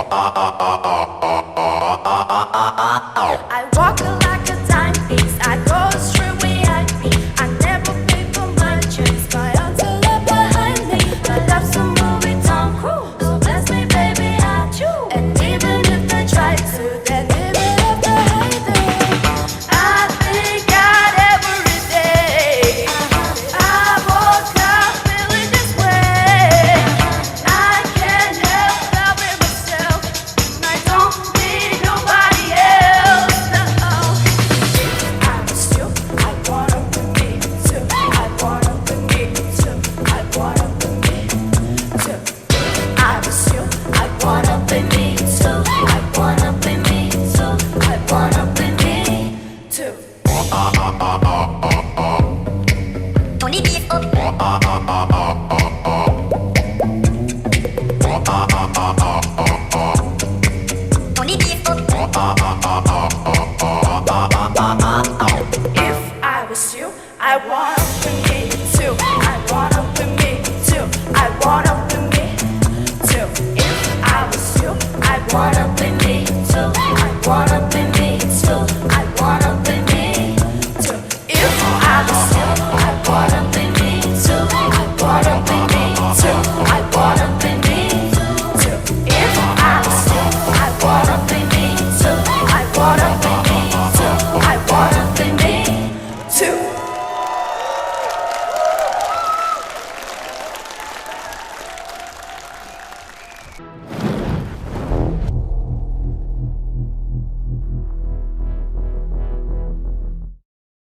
I walk like a timepiece. I go straight VIP. I never pay for my drinks. My arms are left behind me. I love some movie Tom Cruise. So bless me, baby, I choose. And even if they try to, then live it up the hate. I thank God every day. I woke up feeling this way. I can't help loving myself. I don't need nobody else. No. I miss you. I wanna be me too. I wanna be me too. I wanna be me too. I miss you. I wanna be me too. I wanna be me too. I wanna be me too. Only beef up. Only beef up. If I was you, I wanna be me too. I wanna be me too. I wanna be me too. If I was you, I wanna be me too. I wanna be me too. I wanna be me too. If I was you, I wanna be me too. I wanna be me too. I wanna be me too. If I was you, I wanna be me too. I wanna be me too. I wanna be me too.